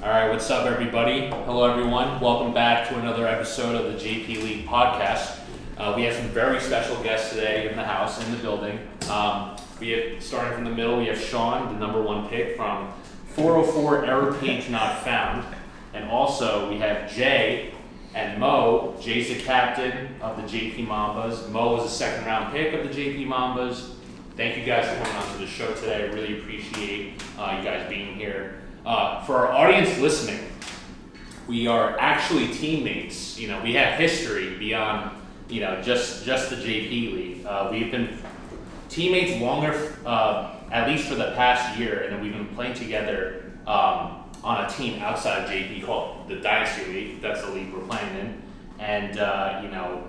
All right, what's up, everybody? Hello, everyone. Welcome back to another episode of the JP League podcast. We have some very special guests today in the house, in the building. Starting from the middle, we have Sean, the number one pick from 404 Error Page Not Found. And also, we have Jay and Mo. Jay's the captain of the JP Mambas. Mo was a second-round pick of the JP Mambas. Thank you guys for coming on to the show today. I really appreciate you guys being here. For our audience listening, we are actually teammates. You know, we have history beyond, just the JP League. We've been teammates longer, at least for the past year, and we've been playing together on a team outside of JP called the Dynasty League. That's the league we're playing in. And,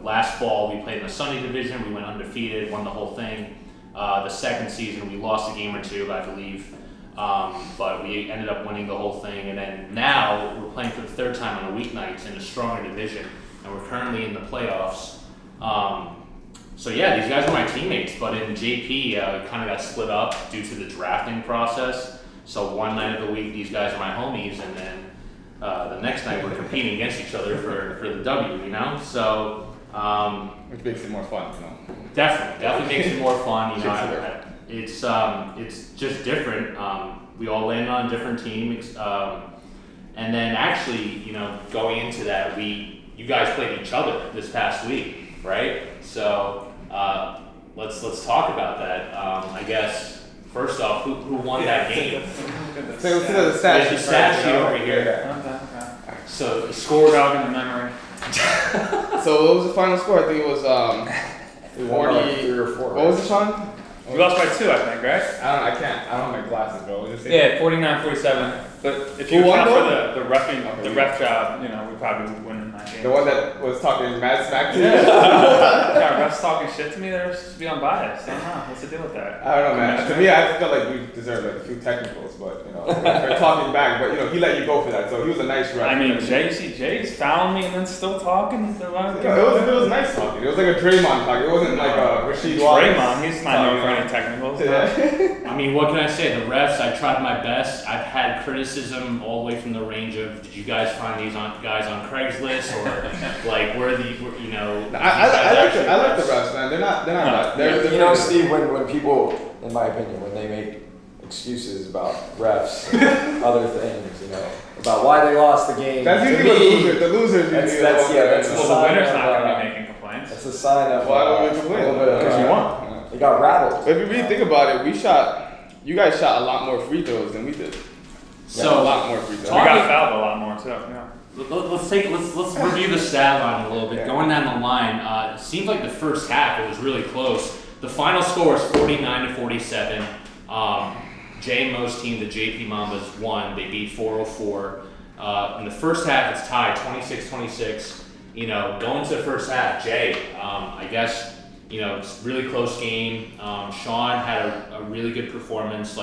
last fall we played in the Sunday Division. We went undefeated, won the whole thing. The second season we lost a game or two, I believe. But we ended up winning the whole thing, and then now we're playing for the third time on a weeknights in a stronger division, and we're currently in the playoffs. So yeah, these guys are my teammates, but in JP, we kind of got split up due to the drafting process. So one night of the week, these guys are my homies, and then the next night we're competing against each other for the W, So which makes it more fun, Definitely makes it more fun, It's just different. We all landed on different teams, and then actually, going into that, you guys played each other this past week, right? So let's talk about that. I guess first off, who won that game? So let's see the stat sheet. Stat sheet over here. Okay. So the score out in the memory. So what was the final score? I think it was 43 or 4. What was it, Sean? We lost by 2, I think, right? I don't have my glasses, bro. Yeah, 49-47. But if Who you won, account though? for the ref job, we probably would win in that game. The one that was talking mad smack to you? Yeah, refs talking shit to me, they're supposed to be unbiased. I don't know. What's the deal with that? I don't know, man. To me, I felt like we deserved a few technicals, but we're talking back. But he let you go for that, so he was a nice ref. I mean, Jay's fouling me and then still talking. It was nice talking. It was like a Draymond talk. It wasn't like a Rasheed Wallace. Draymond, he's not known for any technicals. Yeah. I mean, what can I say? The refs, I tried my best. I've had criticism all the way from the range of, did you guys find these guys on Craigslist, or like I like the refs, man. They're not bad. Steve, when people, in my opinion, when they make excuses about refs and other things, about why they lost the game. That's usually the losers. That's the winner's not going to be making complaints. That's a sign of why don't we complain? Because you won. They got rattled. But if you really think about it, you guys shot a lot more free throws than we did. So a lot more free throws. We got fouled a lot more too. Yeah. Let's review the stat line a little bit. Yeah. Going down the line, it seems like the first half it was really close. The final score was 49-47. Jay and Mo's team, the JP Mambas, won. They beat 404. In the first half, it's tied 26-26. Going to the first half, Jay, I guess, it's a really close game. Sean had a really good performance.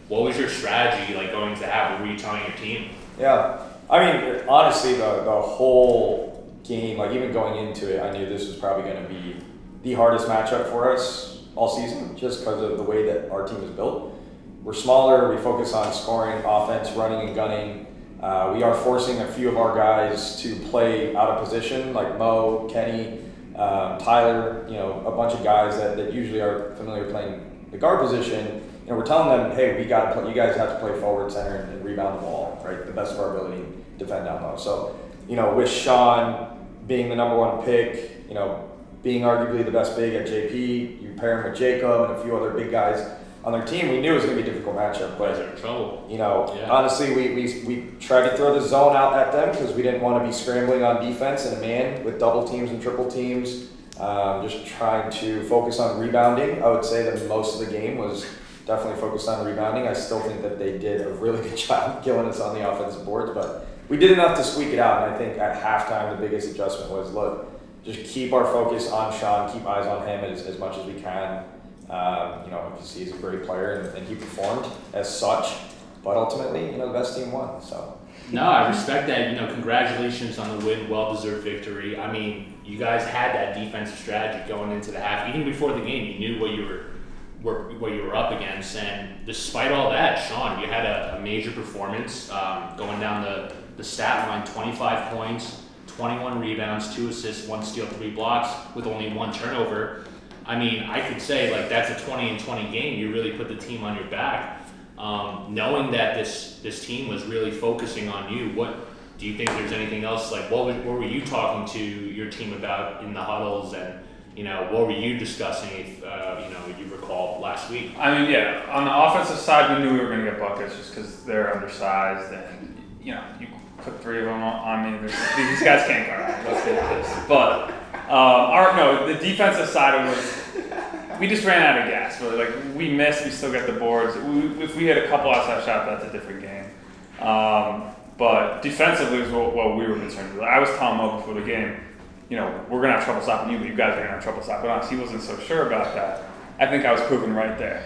What was your strategy going to have? What were you telling your team? Yeah, I mean, honestly, the whole game, even going into it, I knew this was probably going to be the hardest matchup for us all season, just because of the way that our team is built. We're smaller, we focus on scoring, offense, running and gunning. We are forcing a few of our guys to play out of position, like Mo, Kenny, Tyler, a bunch of guys that usually are familiar playing the guard position. We're telling them, hey, you guys have to play forward, center, and rebound the ball, right? The best of our ability, defend down low. So, with Sean being the number one pick, being arguably the best big at JP, you pair him with Jacob and a few other big guys on their team, we knew it was going to be a difficult matchup. But they're in trouble. Honestly, we tried to throw the zone out at them because we didn't want to be scrambling on defense and a man with double teams and triple teams. Just trying to focus on rebounding. I would say that most of the game was definitely focused on rebounding. I still think that they did a really good job killing us on the offensive boards, but we did enough to squeak it out. And I think at halftime, the biggest adjustment was, look, just keep our focus on Sean, keep eyes on him as much as we can. Because he's a great player and he performed as such. But ultimately, the best team won. So. No, I respect that. Congratulations on the win, well-deserved victory. I mean, you guys had that defensive strategy going into the half. Even before the game, you knew what you were up against. And despite all that, Sean, you had a major performance going down the stat line: 25 points, 21 rebounds, 2 assists, 1 steal, 3 blocks, with only 1 turnover. I mean, I could say like that's a 20-20 game. You really put the team on your back, knowing that this team was really focusing on you. What do you think? There's anything else? Like, what were you talking to your team about in the huddles, and what were you discussing? If you recall last week. I mean, yeah, on the offensive side, we knew we were going to get buckets just because they're undersized, and you put 3 of them on me. These guys can't guard. Let's get this. But the defensive side was we just ran out of gas. Really, like we missed, we still get the boards. If we hit a couple outside shots, that's a different game. But defensively is what we were concerned with. I was telling Mo before the game, we're gonna have trouble stopping you, but you guys are gonna have trouble stopping us. He wasn't so sure about that. I think I was proven right there.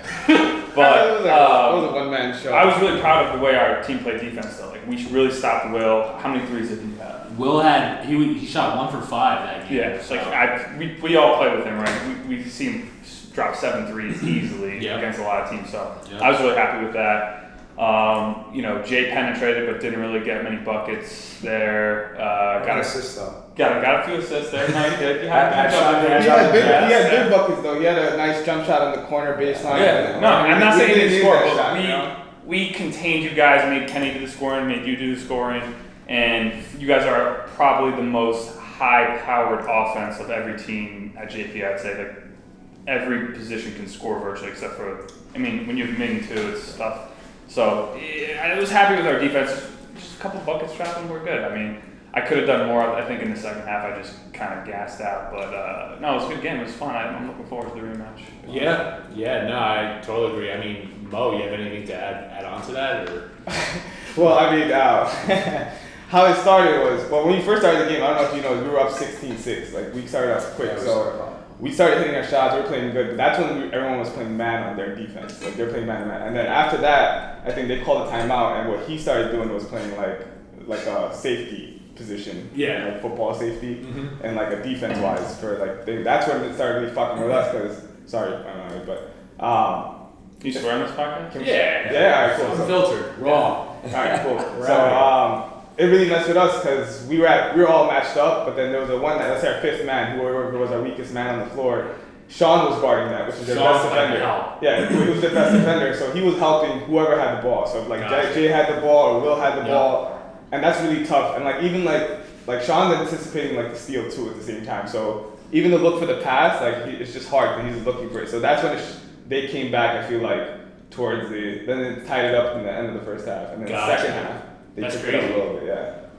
But it was a one-man show. I was really proud of the way our team played defense, though. Like we really stopped Will. How many threes did he have? Will had he shot 1 for 5 that game. Yeah, so. like we all play with him, right? We see him drop 7 threes easily against a lot of teams. So I was really happy with that. Jay penetrated but didn't really get many buckets there. Got an assist though. Got a few assists there. No, he did. He had good buckets though. He had a nice jump shot on the corner baseline. Yeah, I'm not saying he didn't score, but we contained you guys, made Kenny do the scoring, made you do the scoring, and you guys are probably the most high-powered offense of every team at JP. I'd say like every position can score virtually except for, when you have Ming too, it's tough. So I was happy with our defense. Just a couple buckets trapping, we're good. I could have done more. I think in the second half I just kind of gassed out. But no, it was a good game. It was fun. I'm looking forward to the rematch. Yeah, no, I totally agree. Mo, you have anything to add on to that? Or? Well, how it started was, when we first started the game, I don't know if you know, we were up 16-6. Like, we started off quick, we started hitting our shots, we were playing good, but that's when everyone was playing man on their defense. Like, they're playing man. And then after that, I think they called a timeout, and what he started doing was playing like a safety position. Yeah. Like football safety, and like a defense-wise that's when it started really fucking with us, because, sorry, You swear on this podcast? Yeah, alright, cool. Unfiltered, raw. Alright, cool. So, it really messed with us because we were all matched up, but then there was let's say our 5th man, whoever was our weakest man on the floor. Sean was guarding that, which is their best defender. Yeah, he was their best defender, so he was helping whoever had the ball. So Jay had the ball or Will had the ball, and that's really tough. And even Sean's anticipating the steal too at the same time. So even to look for the pass, it's just hard because he's looking for it. So that's when they came back. I feel like towards then it tied it up in the end of the first half, and then the second half. That's took crazy. it up a little bit,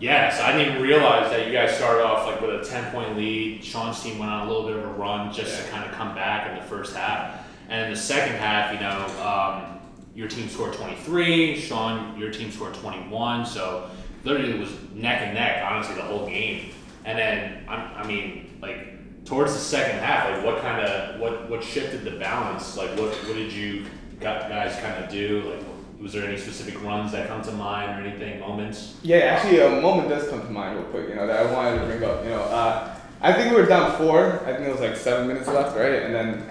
Yeah, so I didn't even realize that you guys started off with a 10-point lead. Sean's team went on a little bit of a run just to kind of come back in the first half. And in the second half, your team scored 23. Sean, your team scored 21. So literally it was neck and neck, honestly, the whole game. And then, towards the second half, what shifted the balance? What did you guys kind of do? Was there any specific runs that come to mind or anything, moments? Yeah, actually a moment does come to mind real quick, that I wanted to bring up. I think we were down 4. I think it was 7 minutes left, right? And then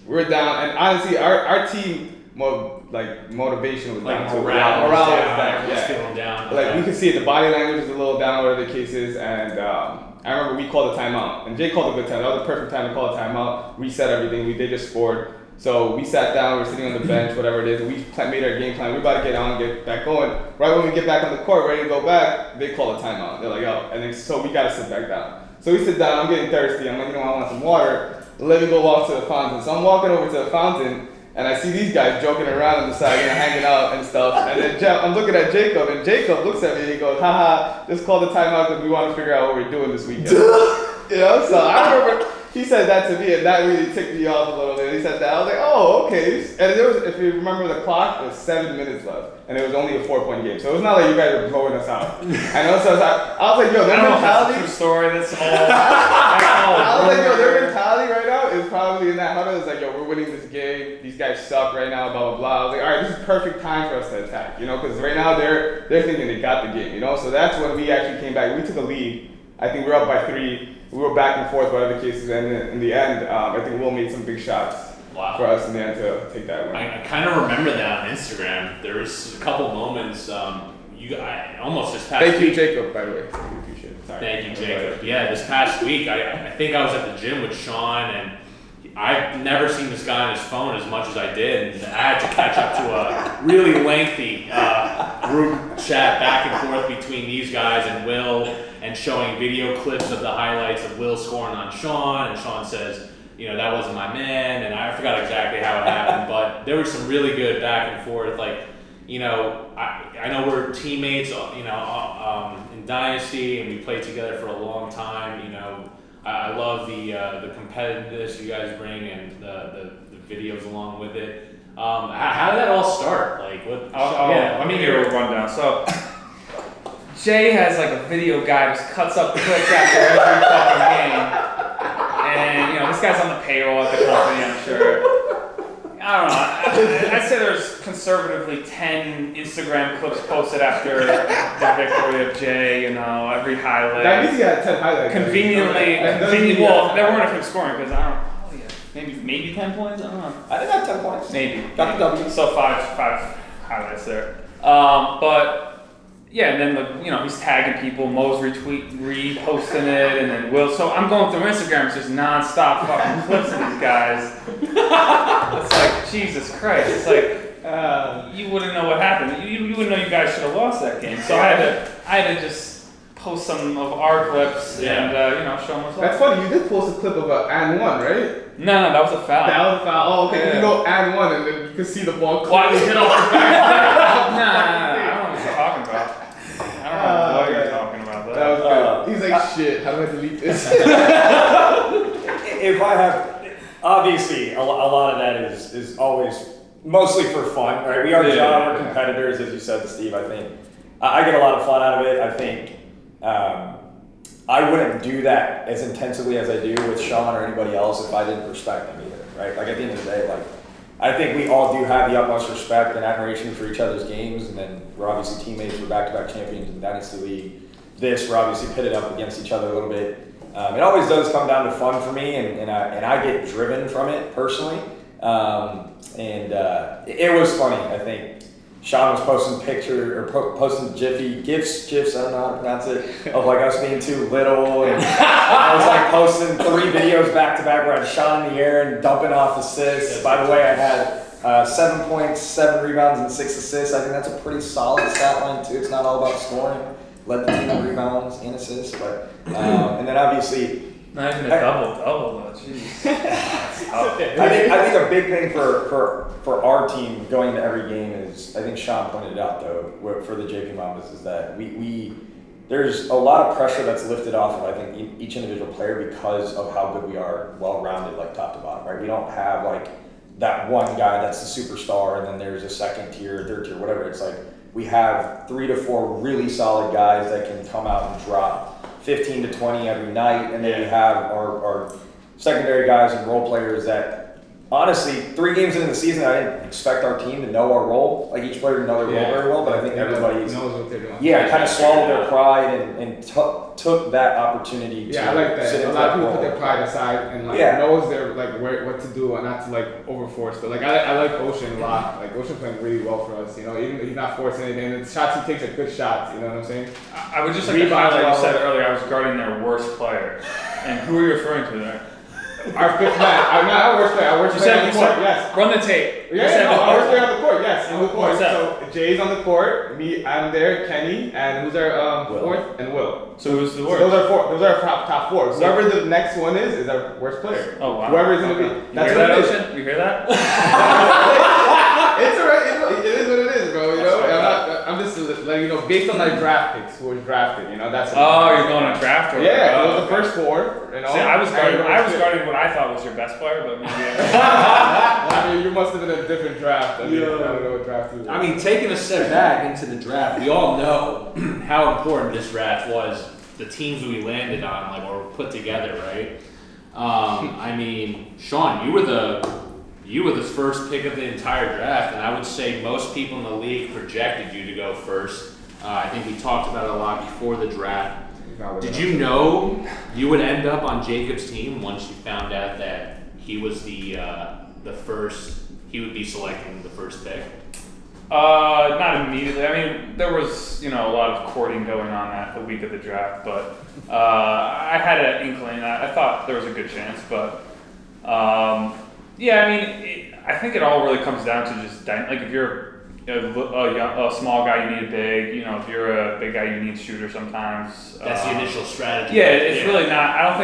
we were down, and honestly, our team, motivation was down. Morale was down. Yeah. Feeling down. We could see it, the body language was a little down, whatever the case is, and I remember we called a timeout, and Jay called a good time. That was the perfect time to call a timeout, reset everything. They just scored. So we sat down, we were sitting on the bench, whatever it is, and we made our game plan. We were about to get on, get back going. Right when we get back on the court, ready to go back, they call a timeout. They're like, oh, and then, so we got to sit back down. So we sit down, I'm getting thirsty. I'm like, I want some water. Let me go walk to the fountain. So I'm walking over to the fountain, and I see these guys joking around on the side, hanging out and stuff. And then I'm looking at Jacob, and Jacob looks at me and he goes, haha, just call the timeout because we want to figure out what we're doing this weekend. So I remember he said that to me, and that really ticked me off a little bit. He said that. I was like, oh, okay. And there was, if you remember the clock, it was 7 minutes left, and it was only a 4-point game. So it was not like you guys were blowing us out. I know. So I was like, yo, their mentality. True story. That's all. I was like, yo, their mentality right now is probably in that huddle. It's like, yo, we're winning this game. These guys suck right now. Blah blah blah. I was like, all right, this is perfect time for us to attack. Because right now they're thinking they got the game. So that's when we actually came back. We took a lead. I think we were up by 3. We were back and forth, whatever the case is, and in the end, I think Will made some big shots. Wow. for us in the end to take that one. I kind of remember that on Instagram. There was a couple moments. I almost this past Thank you, week. Jacob, by the way. I appreciate it. Sorry. Thank you, Jacob. Yeah, this past week, I think I was at the gym with Sean, and I've never seen this guy on his phone as much as I did, and I had to catch up to a really lengthy group chat back and forth between these guys and Will, and showing video clips of the highlights of Will scoring on Sean, and Sean says, that wasn't my man, and I forgot exactly how it happened, but there was some really good back and forth, I know we're teammates, in Dynasty, and we played together for a long time. I love the competitiveness you guys bring and the videos along with it. How did that all start? Let me give you a rundown. So, Jay has like a video guy just cuts up clips after every fucking game, and this guy's on the payroll at the company, I'm sure. I don't know. I'd say there's conservatively 10 Instagram clips posted after the victory of Jay. Every highlight. That means he had 10 highlights. Well, they weren't of him scoring because I don't know. Oh yeah, maybe 10 points. I don't know. I didn't have 10 points. Maybe. Got the W. So five highlights there. But yeah, and then he's tagging people. Mo's reposting it, and then Will. So I'm going through Instagram, it's just nonstop fucking clips of these guys. It's like Jesus Christ. It's like you wouldn't know what happened. You wouldn't know you guys should have lost that game. So I had to just post some of our clips and show them what's up. That's funny. You did post a clip of an and one, right? No, that was a foul. That was a foul. Oh, okay. Yeah. You go and one, and then you can see the ball Why clearly you hit off the back. Nah, I don't know what you're talking about. I don't know what you're talking about. That was good. He's like, shit, how do I delete this? If I have, obviously, a lot of that is always mostly for fun, right? We are genre competitors, as you said to Steve. I think I get a lot of fun out of it. I think I wouldn't do that as intensively as I do with Sean or anybody else if I didn't respect them either, right? Like at the end of the day, I think we all do have the utmost respect and admiration for each other's games, and then we're obviously teammates. We're back-to-back champions in the Dynasty League. We're obviously pitted up against each other a little bit. It always does come down to fun for me, and I get driven from it personally. It was funny. I think Sean was posting posting GIFs, I don't know how to pronounce it, of like us being too little, and I was like posting 3 videos back to back where I had Sean in the air and dumping off assists. By the way, I had 7 points, 7 rebounds, and 6 assists. I think that's a pretty solid stat line too. It's not all about scoring. Led the team in rebounds and assists, but and then obviously. Not even a double though. Jeez. I think a big thing for our team going into every game is, I think Sean pointed it out though, for the JP Mambas, is that we there's a lot of pressure that's lifted off of, I think, each individual player because of how good we are, well-rounded, like top to bottom, right? We don't have like that one guy that's the superstar and then there's a second tier, third tier, whatever. It's like we have 3 to 4 really solid guys that can come out and drop 15 to 20 every night, and then we have our secondary guys and role players that, honestly, 3 games into the season, I didn't expect our team to know our role, like each player to know their role very well, but I think everybody knows what they're doing. kind of swallowed their pride and took that opportunity to I like sit that. A into lot of that people put role. their pride aside and knows their what to do and not to overforce. But I like Ocean a lot. Like Ocean playing really well for us. Even though he's not forcing anything, and the shots he takes are good shots. You know what I'm saying? I would just like to highlight, you said earlier, I was guarding their worst player. And who are you referring to there? Our 5th man. I'm not our worst player. Our worst player on the court. Yes. Run the tape. Our worst player on the court. Yes. On the court. Who's that? So Jay's on the court. Me, I'm there. Kenny, and who's our 4th? And Will. So who's the worst? So those are our top 4. Whoever the next one is our worst player. Oh wow. Whoever is going to be. You hear that, Ocean? You hear that? It's alright. It is what it is, bro. I'm just letting you know, based on my draft picks, who was drafted. That's. Oh, you're going on draft order. Yeah, it was the first 4. See, I was guarding what I thought was your best player, but maybe. I mean, you must have been in a different draft. I don't know what draft you were. I mean, taking a step back into the draft, we all know how important this draft was. The teams we landed on, or put together, right? I mean, Sean, you were the first pick of the entire draft, and I would say most people in the league projected you to go first. I think we talked about it a lot before the draft. Did you know you would end up on Jacob's team once you found out that he was the he would be selecting the first pick? Not immediately. I mean, there was, a lot of courting going on at the week of the draft, but I had an inkling that I thought there was a good chance, but I think it all really comes down to just, like, if you're a small guy, you need a big, if you're a big guy, you need a shooter sometimes. That's the initial strategy. Yeah, it's really not, I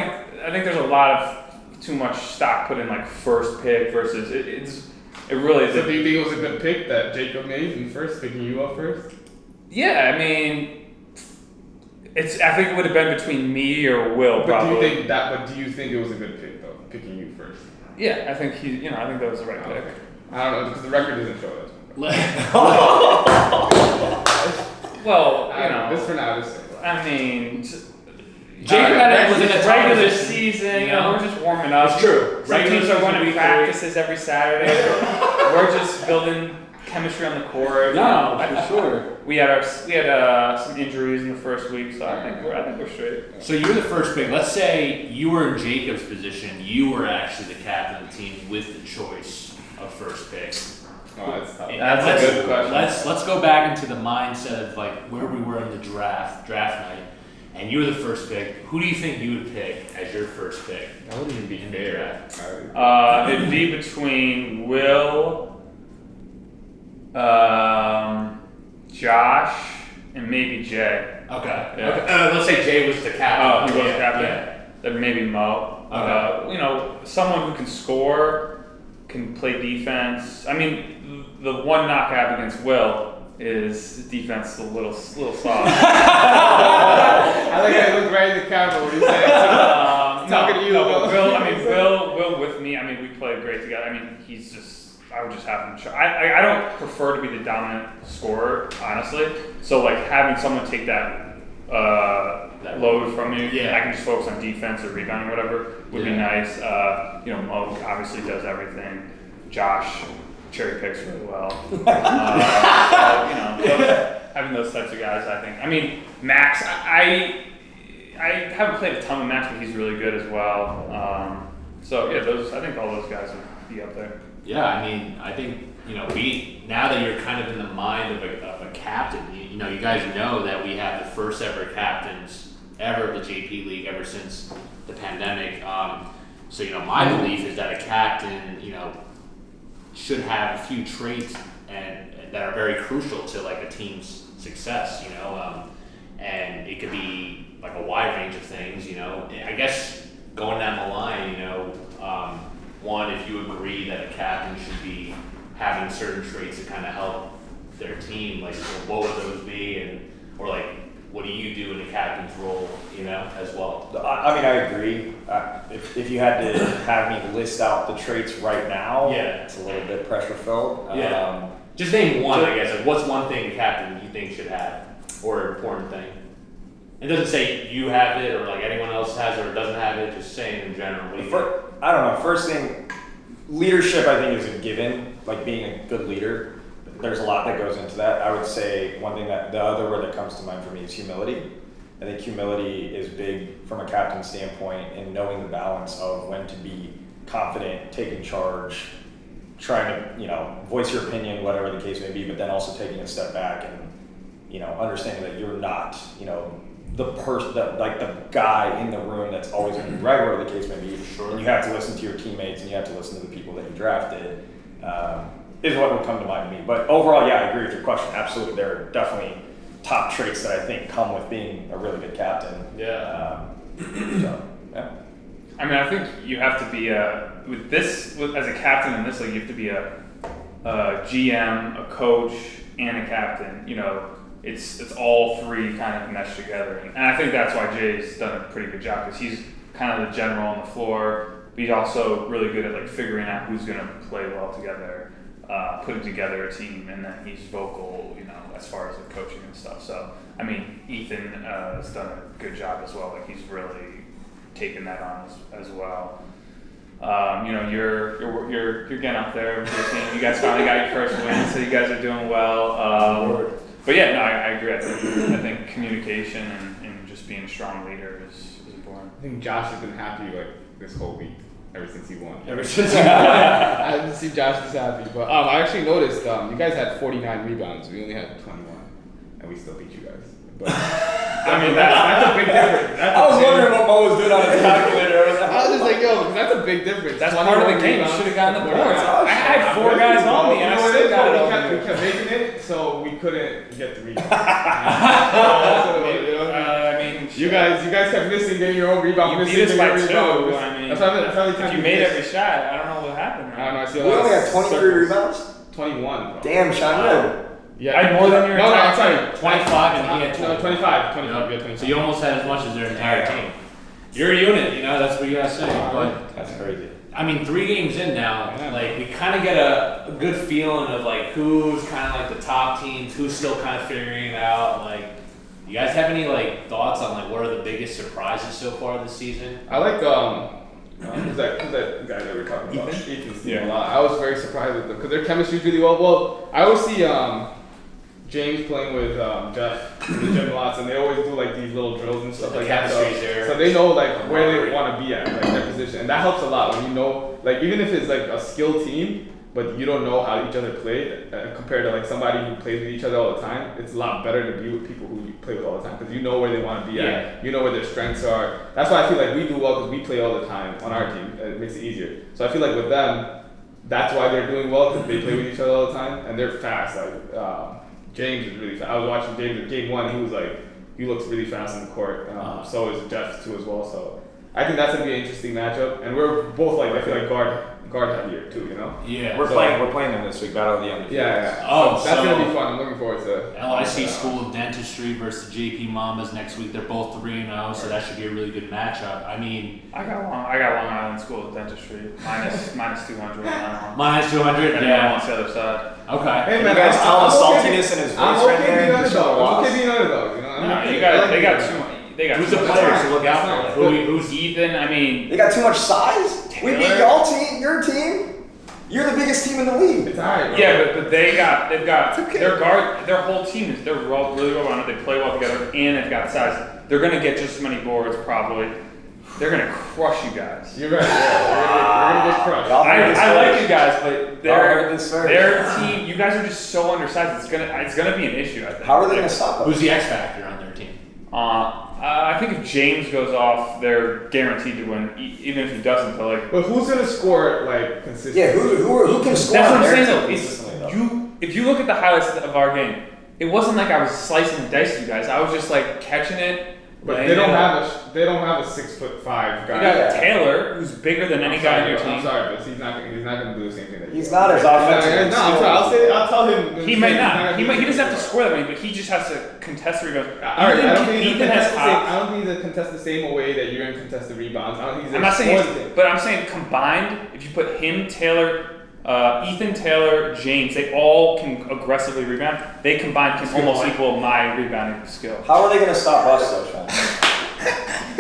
think there's a lot of too much stock put in, like, first pick versus, it really is. So do you think it was a good pick that Jacob made in first, picking you up first? Yeah, I mean, I think it would have been between me or Will, probably. But do you think it was a good pick though, picking you first? Yeah, I think I think that was the right pick. Okay. I don't know because the record doesn't show that. Well, this for now. This. I mean, Jacob was in a regular season. We're just warming up. It's true. Some teams are running practices every Saturday. We're just building chemistry on the court. No, for sure. We had some injuries in the first week, so I think we're straight. So you were the first pick. Let's say you were in Jacob's position. You were actually the captain of the team with the choice of first pick. Oh, that's tough. That's a good question. Let's go back into the mindset of like where we were in the draft night, and you were the first pick. Who do you think you would pick as your first pick? That wouldn't even be fair. It'd be between Will, Josh, and maybe Jay. Okay. Yeah. Okay. Let's say Jay was the captain. Oh, he was captain. Yeah. Then maybe Mo. Okay. Someone who can score, can play defense. I mean, the one knock I have against Will is his defense is a little soft. I like how you look right in the camera when you say it. Talking to you. Will with me. I mean, we play great together. I mean, I would just have him. I don't prefer to be the dominant scorer, honestly. So like having someone take that load from me, I can just focus on defense or rebounding or whatever would be nice. Mo obviously does everything. Josh cherry picks really well. Having those types of guys, I think. I mean, Max, I haven't played a ton with Max, but he's really good as well. I think all those guys would be up there. Yeah, I mean, I think now that you're kind of in the mind of a captain, you guys know that we have the first ever captains ever of the JP League ever since the pandemic. So my belief is that a captain, should have a few traits and that are very crucial to like a team's success. And it could be like a wide range of things. I guess going down the line, one, if you agree that a captain should be having certain traits to kind of help their team, like what would those be, or like what do you do in the captain's role, as well? I mean, I agree. If you had to have me list out the traits right now, it's a little bit pressure filled. Just name one, I guess. Like, what's one thing a captain you think should have, or an important thing? It doesn't say you have it, or like anyone else has it, or doesn't have it. Just saying in general. I don't know. First thing, leadership I think is a given. Like being a good leader. There's a lot that goes into that. I would say one thing the other word that comes to mind for me is humility. I think humility is big from a captain standpoint in knowing the balance of when to be confident, taking charge, trying to, voice your opinion, whatever the case may be, but then also taking a step back and, understanding that you're not, the person the guy in the room that's always going to be right, whatever the case may be. Sure. And you have to listen to your teammates and you have to listen to the people that you drafted. Is what would come to mind to me. But overall, I agree with your question. Absolutely, there are definitely top traits that I think come with being a really good captain. Yeah. I mean, I think you have to be as a captain in this league, you have to be a GM, a coach, and a captain. It's all three kind of meshed together, and I think that's why Jay's done a pretty good job because he's kind of the general on the floor, but he's also really good at like figuring out who's going to play well together. Putting together a team, and then he's vocal, as far as the coaching and stuff. So, I mean, Ethan has done a good job as well. Like he's really taken that on as well. You're getting up there with your team. You guys finally got your first win, so you guys are doing well. But yeah, no, I agree. I think communication and just being a strong leader is important. I think Josh has been happy like this whole week. ever since he won. Ever since I haven't seen Josh this happy, but I actually noticed you guys had 49 rebounds. We only had 21, and we still beat you guys. But I mean, that's a big difference. I was wondering what Mo was doing on his calculator. I was just like, yo, that's a big difference. That's part of the game. You should have gotten the boards. I had 4 guys on me, and I still got it on We kept making it, so we couldn't get the rebound. I mean, you guys kept missing, getting your own rebound. You beat us by 2. I mean, if you made every shot, I don't know what happened. I don't know. I see We only had 23 rebounds? 21. Bro. Damn, Sean. Yeah, I had more than your No, entire I'm sorry. 25 and he had 25. 25. You Yeah, know? 25. So you almost had as much as their entire team. You're a unit, you know, that's what you gotta say. But That's crazy. I mean, 3 games in now, Yeah. like we kind of get a good feeling of like who's kind of like the top teams, who's still kind of figuring it out. Like, you guys have any like thoughts on like what are the biggest surprises so far this season? I like who's that guy that we were talking about? Ethan's team a lot. I was very surprised with them because their chemistry's really well. Well, I always see James playing with Jeff in the gym lots, and they always do like these little drills and stuff The like that. chemistry's there. So they know like where they want to be at, like their position, and that helps a lot when you know, like even if it's like a skilled team, but you don't know how each other play compared to like somebody who plays with each other all the time. It's a lot better to be with people who you play with all the time because you know where they want to be at. You know where their strengths are. That's why I feel like we do well because we play all the time on our team. It makes it easier. So I feel like with them, that's why they're doing well because they play with each other all the time and they're fast. Like James is really fast. I was watching James in game 1. He looks really fast on the court. So is Jeff too as well. So I think that's gonna be an interesting matchup. And we're both like I feel like guard heavier too. You know. Yeah. We're playing them this week, Battle of the Undefeated. Yeah. Oh, so that's so- gonna be fun. I'm looking forward to. LIC School of Dentistry versus JP Mamas next week. They're both 3-0, so that should be a really good matchup. I mean, I got Long Island School of Dentistry minus 200 on that one. minus 200. Anyone Yeah. wants the other side? Okay. Hey You man, guys tell the I'm okay. saltiness in his voice I'm right okay there. being and just underdog. I'm lost. okay being underdog. You know. I'm No, okay. you got I they got like too it. much. They got Who's too the much players size. to look out for? Who's Ethan? I mean, They got too much size? We beat Taylor? y'all team, your team. You're the biggest team in the league. It's alright. yeah, but they've got okay. their whole team is they're really well rounded. They play well together, and they've got size. They're gonna get just as many boards probably. They're gonna crush you guys. You're right. Yeah, we're gonna get crushed. Y'all heard this I like first. you guys, but Y'all heard this first. their team. You guys are just so undersized. It's gonna be an issue. I think. How are they going to stop us? Who's the X factor on their team? I think if James goes off, they're guaranteed to win. Even if he doesn't, they're like. But who's gonna score like consistently? Yeah, who can score That's on what I'm their saying team though. consistently, though? If you look at the highlights of our game, it wasn't like I was slicing and dicing you guys. I was just like catching it. But laying they don't it have up. a 6'5" guy. You got Yeah. Taylor, who's bigger than any guy on your team. I'm sorry, but he's not gonna do the same thing that He's not as offensive. No, I'm sorry. I'll tell him. He might not. He doesn't have to score that many, but he just has to contest the rebounds. Alright, I don't think he's Ethan gonna has contest the same. hops. I don't think he's gonna contest the same way that you're gonna contest the rebounds. I don't think he's I'm gonna not saying, score the same. but I'm saying combined, if you put him, Taylor, Ethan, Taylor, James, they all can aggressively rebound. They combined can almost equal my rebounding skill. How are they going to stop us, though, Sean?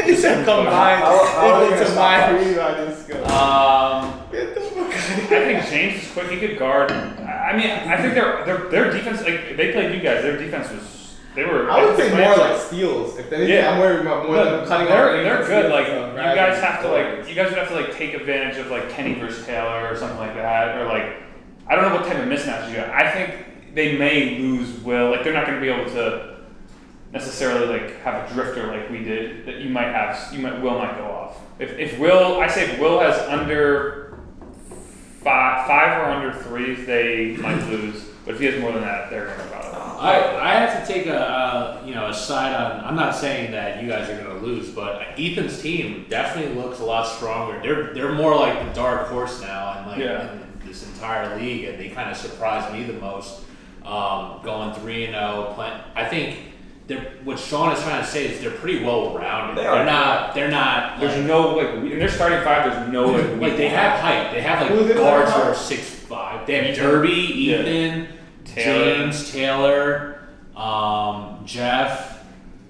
He said combined How are they gonna into stop my us? rebounding skill. I think James is quick. He could guard. I mean, I think their defense. Like they played you guys. Their defense was. They were. I would say more like. like steals. If anything, Yeah. I'm worried about more than cutting off. They're good. steals Like and you stuff, guys right? have to like. You guys would have to like take advantage of like Kenny versus Taylor or something like that, or like I don't know what type of mismatch you got. I think they may lose Will. Like they're not going to be able to necessarily like have a drifter like we did. That you might have. Will might go off. If Will, I say if Will has under five or under threes, they might lose. But if he has more than that, they're going to go out. I have to take a side on. I'm not saying that you guys are going to lose, but Ethan's team definitely looks a lot stronger. They're more like the dark horse now, and in this entire league, and they kind of surprised me the most. Going 3-0, I think what Sean is trying to say is they're pretty well rounded. They're not. There's no like in their starting five. There's no like they have height. They have Who's like in guards that who are 6'5". They have Derby, Ethan, James, Taylor, Jeff,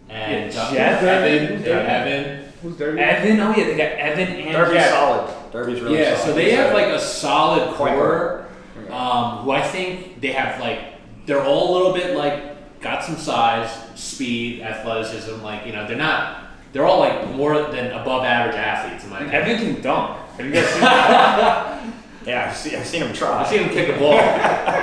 and Evan. Who's Derby? Evan. Oh yeah, they got Evan and Derby's Jeff. solid. Derby's really solid. So they have like a solid Point core. Who I think they have like they're all a little bit like got some size, speed, athleticism. Like they're all like more than above average athletes in my opinion. Evan can dunk. Have you guys seen that? Yeah, I've seen him try. I've seen him kick a ball. I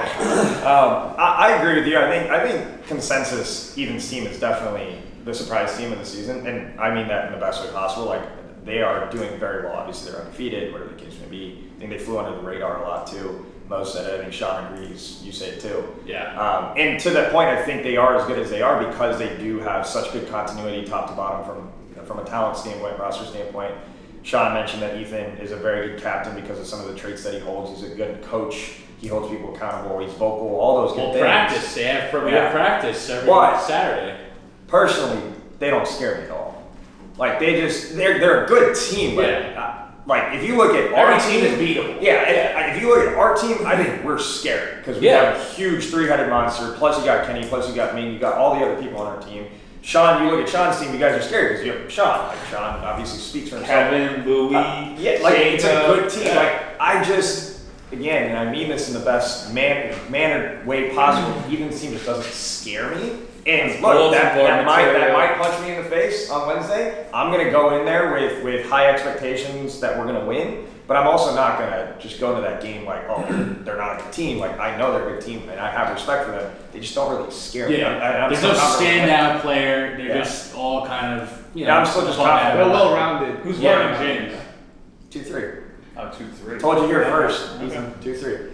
agree with you. I think consensus Ethan's team is definitely the surprise team of the season, and I mean that in the best way possible. Like, they are doing very well. Obviously, they're undefeated, whatever the case may be. I think they flew under the radar a lot too. Mo said it. I think Sean agrees. You say it too. Yeah. And to that point, I think they are as good as they are because they do have such good continuity, top to bottom, from a talent standpoint, roster standpoint. Sean mentioned that Ethan is a very good captain because of some of the traits that he holds. He's a good coach. He holds people accountable. He's vocal. All those good things. Practice. We have practice every Saturday. Personally, they don't scare me at all. Like, they're a good team. Like, if you look at our team is beatable. Yeah. If you look at our team, I think we're scary because we have a huge three-headed monster. Plus, you got Kenny. Plus, you got me. You got all the other people on our team. Sean, you look at Sean's team, you guys are scary because you have Sean. Like, Sean obviously speaks for himself. Kevin, Louis, it's a good team. Yeah. Like, I just, again, and I mean this in the best mannered way possible, Ethan's team just doesn't scare me. And look, that might punch me in the face on Wednesday. I'm going to go in there with high expectations that we're going to win. But I'm also not going to just go into that game like, oh, they're not a good team. Like, I know they're a good team, and I have respect for them. They just don't really scare me. There's no standout player. They're just all kind of, I'm still just confident. They're well-rounded. Who's wearing jeans? 2-3. Oh, 2-3. Told you here first. Okay. 2-3.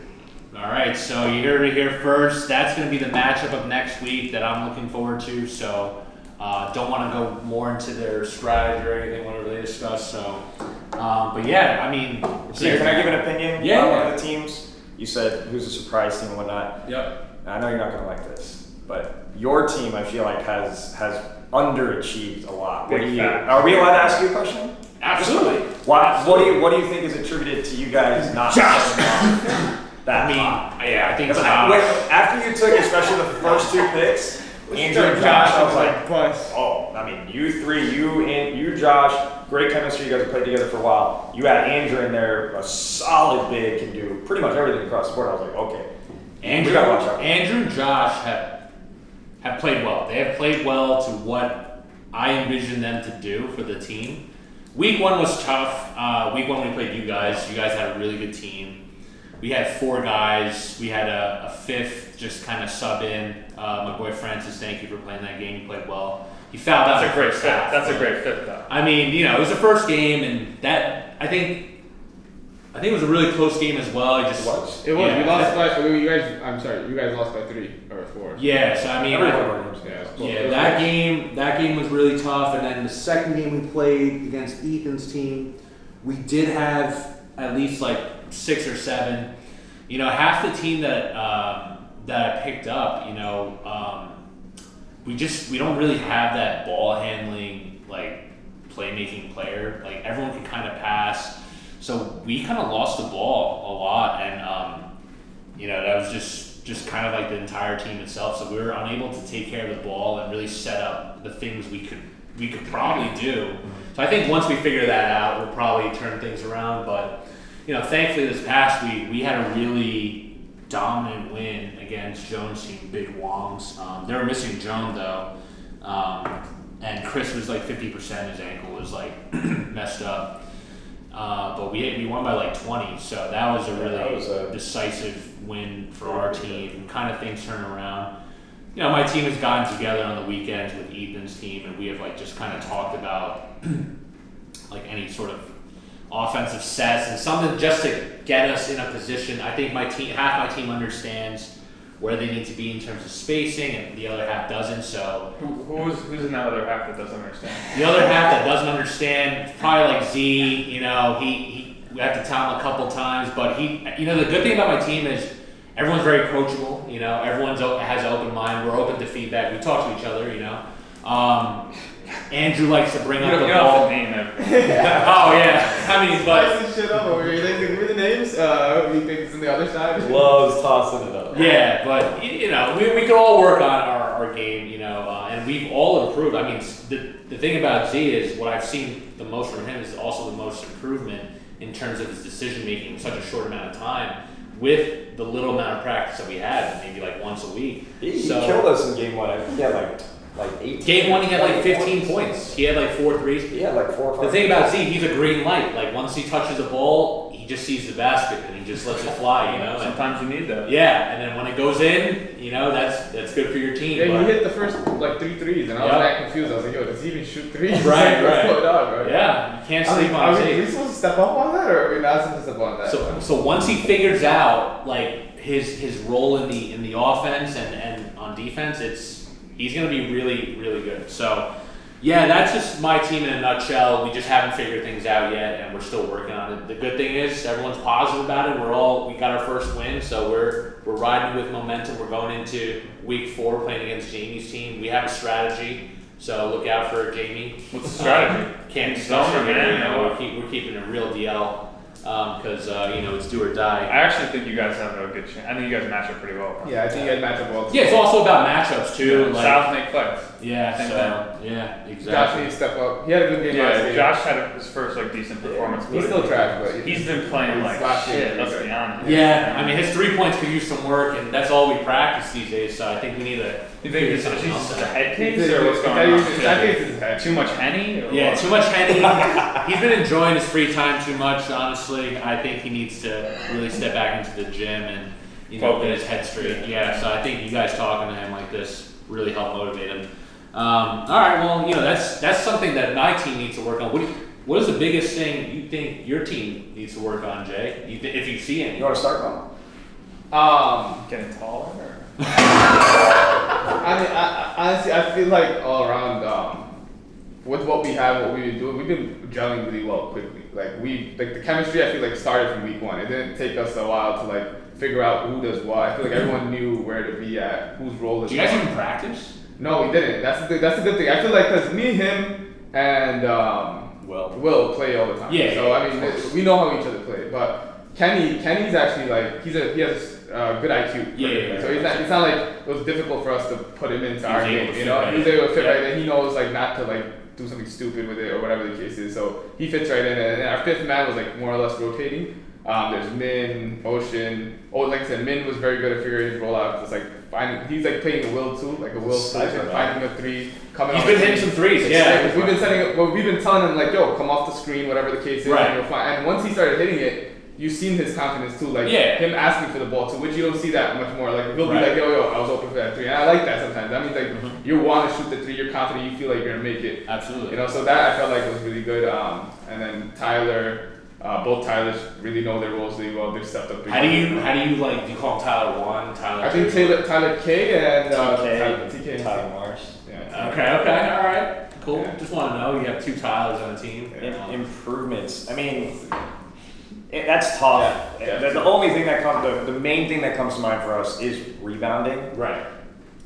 All right, so you heard it here first. That's going to be the matchup of next week that I'm looking forward to. So don't want to go more into their strategy or anything, whatever they discuss. So, but yeah, I mean, Can I give an opinion on one of the teams? You said who's a surprise team and whatnot. Yep. I know you're not going to like this, but your team, I feel like, has underachieved a lot. Are we allowed to ask you a question? Absolutely. What do you think is attributed to you guys not I think after you took especially the first two picks, Andrew and Josh, I was like, you and Josh, great chemistry. You guys have played together for a while. You had Andrew in there, a solid big, can do pretty much everything across the board. I was like, okay. Andrew and Josh have played well. They have played well to what I envisioned them to do for the team. Week 1 was tough. Week 1 we played you guys. You guys had a really good team. We had 4 guys. We had a 5th just kind of sub in. My boy Francis, thank you for playing that game. He played well. He fouled out. That's a great fit. That's a great fit, though. I mean, it was the first game, and that I think it was a really close game as well. It was. We lost by. You guys lost by 3 or 4. Yeah. So I mean, that game was really tough. And then the second game we played against Ethan's team, we did have at least like 6 or 7. Half the team that I picked up, we don't really have that ball handling, like, playmaking player. Like, everyone can kind of pass. So we kind of lost the ball a lot, and that was just kind of like the entire team itself. So we were unable to take care of the ball and really set up the things we could probably do. So I think once we figure that out, we'll probably turn things around. But thankfully this past week we had a really dominant win against Jones' team, Big Wongs. They were missing Joan though, and Chris was like 50%. His ankle was like messed up. But we won by like 20, so that was a really decisive win for our team. Kind of things turn around. My team has gotten together on the weekends with Ethan's team, and we have like just kind of talked about like any sort of offensive sets and something just to get us in a position. I think half my team understands where they need to be in terms of spacing, and the other half doesn't. So who's in that other half that doesn't understand? The other half that doesn't understand, probably like Z. We have to tell him a couple times, but the good thing about my team is everyone's very coachable. Everyone's has an open mind. We're open to feedback. We talk to each other. Andrew likes to bring up the ball. Oh yeah, I mean, but this shit up over here. Give me the names. Who you think is on the other side? Loves tossing it up. Yeah, but we can all work on our game, and we've all improved. I mean, the thing about Z is what I've seen the most from him is also the most improvement in terms of his decision making in such a short amount of time with the little amount of practice that we had, maybe like once a week. He killed us in game 1. He had like like 18. Game 1, he had like 15 points. He had like 4 threes. Yeah, like 4 or 5. The thing about Z, he's a green light. Like once he touches the ball, he just sees the basket and he just lets it fly, you know. And, Sometimes you need that. yeah, and then when it goes in, you know, that's good for your team. Yeah, but- he hit the first like 3 threes, and I was Yep. that confused. I was like, yo, does he even shoot threes? Right, What's right. going on, bro? Yeah, you can't I sleep mean, on are Z. we supposed to step up on that, or are we not supposed to step on that? So once he figures out like his role in the offense and on defense, he's gonna be really, really good. So yeah, that's just my team in a nutshell. We just haven't figured things out yet, and we're still working on it. The good thing is everyone's positive about it. We got our first win, so we're riding with momentum. We're going into week 4 playing against Jamie's team. We have a strategy, so look out for Jamie. What's the strategy? Can't Tell discuss it me, here. man. You know, we're keeping it real DL because you know it's do or die. I actually think you guys have a good chance. I think you guys match up pretty well. Yeah, I think you guys match up well. Yeah, it's also about matchups too. Yeah, Like, South make fights. yeah, Same so thing. yeah, Josh exactly. needs to step up. He had a good game last Yeah, game. Josh had his first like decent performance. He's but still trash, but he's been playing like Last year, shit. Let's okay. be honest. Yeah, I mean his 3 points could use some work, and that's all we practice these days. So I think we need to. You think figure it's something else just a out. head He's- case or what's going I on? think it's his head. Too much Henny? Or Yeah, what? too much Henny. He's been enjoying his free time too much. Honestly, I think he needs to really step back into the gym and get his head straight. Yeah, so I think you guys talking to him like this really help motivate him. All right, well, that's something that my team needs to work on. What is the biggest thing you think your team needs to work on, Jay? If you see any. You want to start, Mom? Getting taller? Or? I mean, honestly, I feel like all around, with what we have, what we've been doing, we've been gelling really well quickly. Like the chemistry, I feel like started from week 1. It didn't take us a while to like figure out who does what. I feel like everyone knew where to be at, whose role is. Do you guys what. even practice? No, we didn't. That's the good thing. I feel like because me, him, and Will play all the time. Yeah, So yeah, I mean, we know how each other play. But Kenny's actually like he has good IQ. Yeah. So it's not like it was difficult for us to put him into our able game. to You fit know, right he was in. able to fit Yeah. right in. He knows like not to like do something stupid with it or whatever the case is. So he fits right in. And our 5th man was like more or less rotating. There's Min, Ocean. Oh, like I said, Min was very good at figuring his role out. It's like he's like playing a Will too, like a Will solution, finding a 3, coming. He's off been the hitting screen. some threes. Yeah. We've been setting up. Well, we've been telling him like, yo, come off the screen, whatever the case is, Right. and you'll find. And once he started hitting it, you've seen his confidence too, like Yeah. him asking for the ball too, which you don't see that much more. Like he'll be Right. like, yo, I was open for that 3, and I like that sometimes. That means like you want to shoot the 3, you're confident, you feel like you're gonna make it. Absolutely. You know, so that I felt like was really good. And then Tyler, both Tylers really know their roles really well. They've stepped up. How do you like? Do you call him Tyler 1, Tyler? I think 2? Tyler K and TK, TK. Tyler Marsh. Yeah. Okay, all right, cool. Yeah. Just want to know you have 2 Tylers on the team. Improvements. I mean, that's tough. Yeah. The only thing that comes, the main thing that comes to mind for us is rebounding. Right.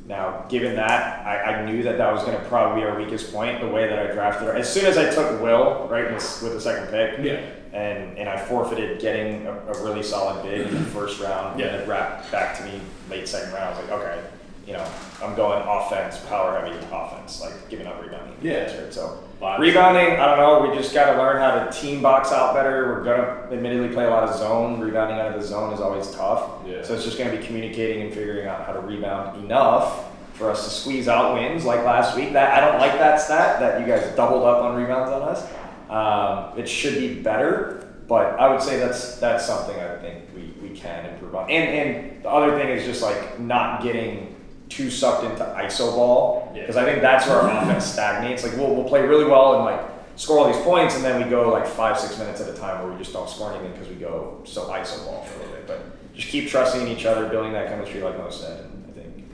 Now, given that, I knew that was going to probably be our weakest point, the way that I drafted her. As soon as I took Will, right, with the 2nd pick, Yeah. and I forfeited getting a really solid bid in the 1st round, Yeah. and it wrapped back to me late 2nd round. I was like, okay, I'm going offense, power heavy offense, like giving up rebounding. Yeah. So Vibes. rebounding, I don't know, we just got to learn how to team box out better. We're going to admittedly play a lot of zone. Rebounding out of the zone is always tough. Yeah. So it's just going to be communicating and figuring out how to rebound enough for us to squeeze out wins like last week. That I don't like that stat that you guys doubled up on rebounds on us. It should be better, but I would say that's something I think we can improve on. And the other thing is just like not getting too sucked into ISO ball, because I think that's where our offense stagnates. Like we'll play really well and like score all these points, and then we go like 5-6 minutes at a time where we just don't score anything because we go so ISO ball for a little bit. But just keep trusting in each other, building that chemistry like Mo said, and I think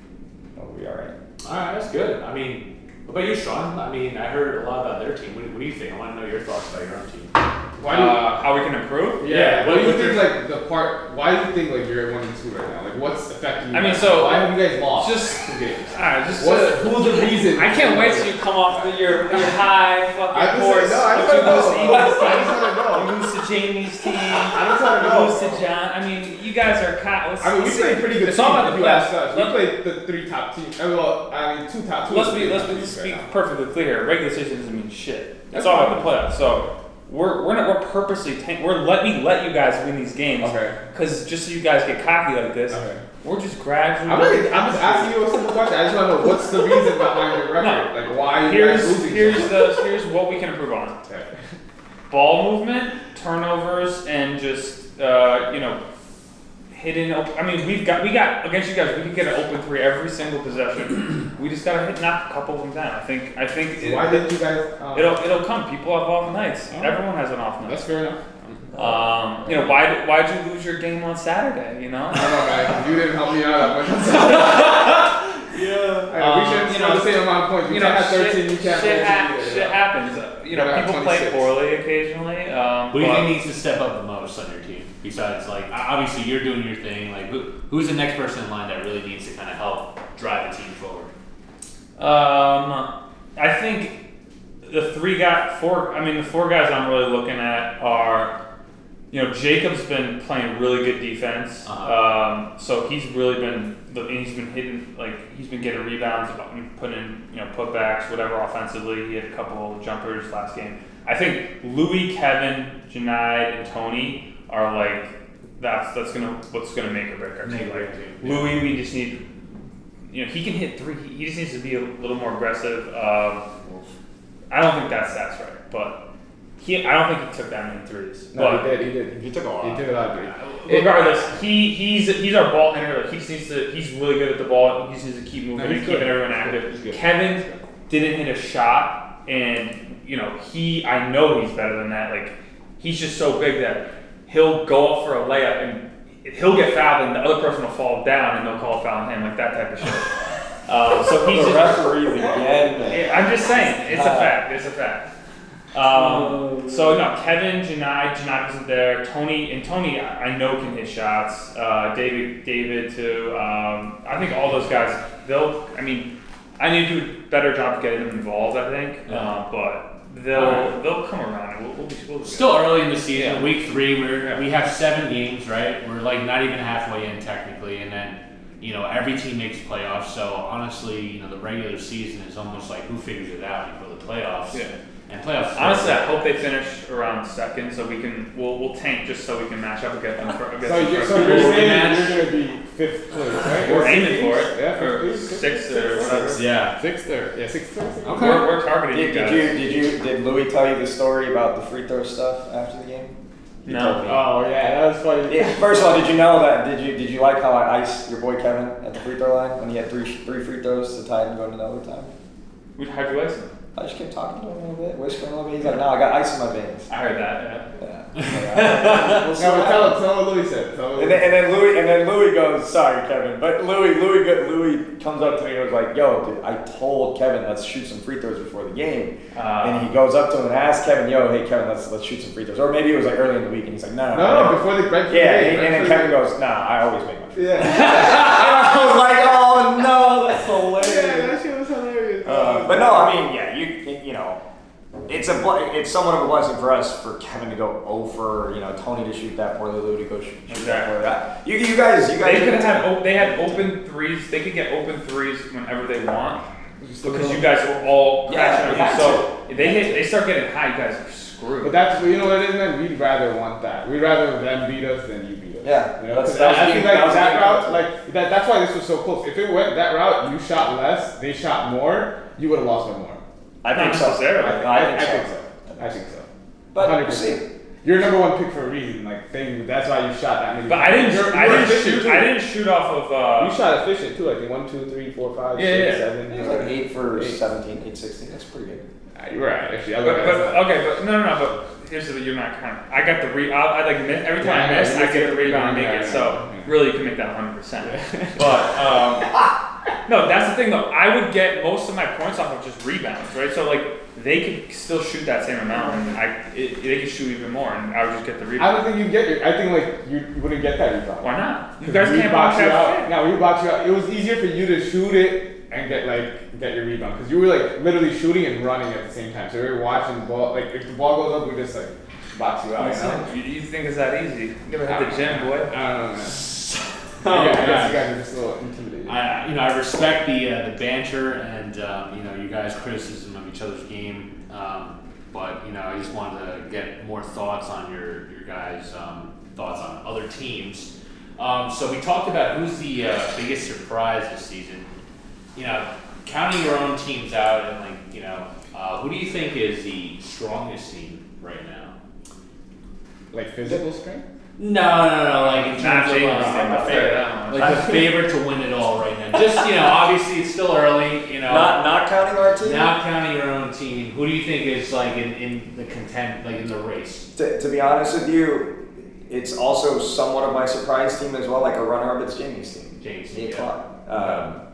we'll be all right. All right, that's good. I mean, what about you, Sean? I mean, I heard a lot about their team. What do you think? I want to know your thoughts about your own team. How we can improve? Yeah. What do you what's think? your- Like the part? Why do you think like you're at 1 and 2 right now? Like what's affecting you? I mean, guys? so- why have you guys lost Just- 2 games? Alright, Who's the reason? I can't wait till you come off your high I fucking just horse. no, I You just lose to want to Eagles know. I just team. want to know. You lose to Jamie's team. I just want to You know. lose to John. I mean, you guys are I mean, we played pretty good. It's all about the teams, if you ask playoffs. us. We played the 3 top teams. I mean, 2 top. Let's teams be speak right now. perfectly clear. Regular season doesn't mean shit. That's It's all fine. about the playoffs. So we're purposely let you guys win these games. Okay. Because just so you guys get cocky like this, Okay. We're just gradually. I'm just asking you a simple question. I just want to know what's the reason behind your record. No. Like why are you guys losing? Here's what we can improve on. Okay. Ball movement, turnovers, and just hitting. I mean, we got against you guys. We could get an open three every single possession. We just gotta knock a couple of them down. I think. So why didn't you guys? It'll come. People have off nights. Everyone has an off night. That's fair enough. Why'd you lose your game on Saturday? You know. I don't know, guys. You didn't help me out that much. We shouldn't score the same amount of points. You can't have 13. You can't. Shit happens. People play poorly occasionally. Who do you think needs to step up the most on your team? Besides, like, obviously you're doing your thing. Like, who's the next person in line that really needs to kind of help drive the team forward? I think the four guys I'm really looking at are, Jacob's been playing really good defense. So he's really been hitting, like, he's been getting rebounds, putting putbacks, whatever offensively. He had a couple of jumpers last game. I think Louis, Kevin, Janai, and Tony are like what's gonna make or break our team. Like Louis, we just need, he can hit three. He just needs to be a little more aggressive. I don't think that's right, but I don't think he took that many threes. No, but he did. He took a lot. He took a lot of threes. Regardless, he's our ball handler. Like he's really good at the ball. He just needs to keep moving and keeping everyone active. Kevin didn't hit a shot, and I know he's better than that. Like he's just so big that he'll go up for a layup and he'll get fouled, and the other person will fall down, and they'll call a foul on him, like that type of shit. So he's the referees again. I'm just saying, it's a fact. It's a fact. Kevin, Janai wasn't there. Tony, I know can hit shots. David too. I think all those guys. I need to do a better job of getting them involved. I think, but they'll come around. We'll be Still early in the season, week 3. We have 7 games, right? We're like not even halfway in technically, and then every team makes playoffs. So honestly, the regular season is almost like who figures it out before the playoffs. Yeah. And playoffs. Honestly, I hope they finish around second, so we'll tank just so we can match up against them. So you're saying you're gonna be 5th place, right? We're aiming for it. Yeah, for 6th or whatever. Yeah. 6th. Okay. We're targeting you guys. Did Louis tell you the story about the free throw stuff after the game? No. Oh yeah, that was funny. Yeah, first of all, did you know that? Did you like how I iced your boy Kevin at the free throw line when he had three free throws to tie it and go into overtime? How'd you ice him? I just kept talking to him a little bit, whispering a little bit. He's like, "No, I got ice in my veins." I heard that. Yeah. We'll see what Tell happens. what Louis said. And then Louis goes, "Sorry, Kevin," but Louis comes up to me and was like, "Yo, dude, I told Kevin let's shoot some free throws before the game," and he goes up to him and asks Kevin, "Yo, hey Kevin, let's shoot some free throws," or maybe it was like early in the week, and he's like, "No, before the break." Yeah, and then Kevin goes, "Nah, I always make my free throws." Yeah. I was like, "Oh no, that's hilarious." Yeah, that shit was hilarious. But no, I mean, yeah, you know, it's somewhat of a blessing for us for Kevin to go over, Tony to shoot that poorly, Lou to go shoot that poorly. You guys. They had open threes. They could get open threes whenever they want because you guys were all crashing on you. So if they start getting high, you guys are screwed. But that's what it is, man. We'd rather want that. We'd rather them beat us than you beat us. Yeah, I think that route, that's why this was so close. If it went that route, you shot less, they shot more, you would have lost by more. I think so. I think so. But 100%. we'll see. You're number 1 pick for a reason. That's why you shot that many. But I didn't shoot off of. You shot efficient too. I think 1, 2, 3, 4, 5, 6, 7. It was like 8 for 17, 8, 16. That's pretty good. You're right. Actually, but here's the you're not kind of. I got the every time I miss, I get the rebound and make it. So really, you can make that 100%. But no, that's the thing though. I would get most of my points off of just rebounds, right? So they could still shoot that same amount, and they could shoot even more, and I would just get the rebound. I don't think you get. I think you wouldn't get that rebound. Why not? You guys can't box you out. shit. No, we box you out. It was easier for you to shoot it and get your rebound because you were literally shooting and running at the same time. So we were watching the ball. If the ball goes up, we just box you out. You think it's that easy? You never hit the gym, boy. I don't know, man. I guess you guys are just a little intimidated. I respect the banter and you guys' criticism of each other's game, but I just wanted to get more thoughts on your guys' thoughts on other teams. So we talked about who's the biggest surprise this season. You know, counting your own teams out and who do you think is the strongest team right now? Like physical strength? No. Like in terms of the favorite to win it all right now. Just obviously it's still early. Not counting our team. Not counting your own team. Who do you think is like in the content, like in the race? To be honest with you, it's also somewhat of my surprise team as well. Like a runner-up, it's Jamie's team. Jamie's Nate team, Clark.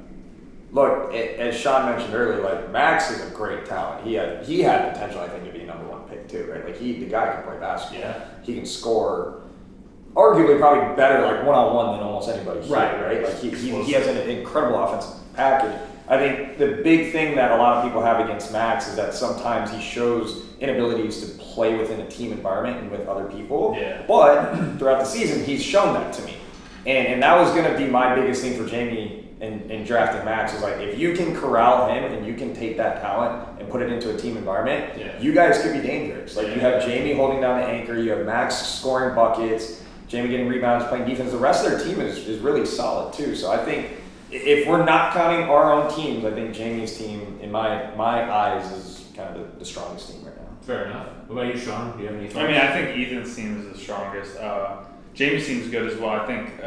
Look, as Sean mentioned earlier, like Max is a great talent. He had potential, I think, to be a number one pick too, right? Like the guy can play basketball. Yeah. He can score, arguably probably better like one-on-one than almost anybody here, right? Like he has an incredible offensive package. I think the big thing that a lot of people have against Max is that sometimes he shows inabilities to play within a team environment and with other people. Yeah. But throughout the season, he's shown that to me. And that was going to be my biggest thing for Jamie in drafting Max is like, if you can corral him and you can take that talent and put it into a team environment, you guys could be dangerous. Like you have Jamie holding down the anchor, you have Max scoring buckets, Jamie getting rebounds, playing defense. The rest of their team is really solid too. So I think if we're not counting our own teams, I think Jamie's team, in my eyes, is kind of the strongest team right now. Fair enough. What about you, Sean? Do you have any thoughts? I mean, I think Ethan's team is the strongest. Jamie's team is good as well. I think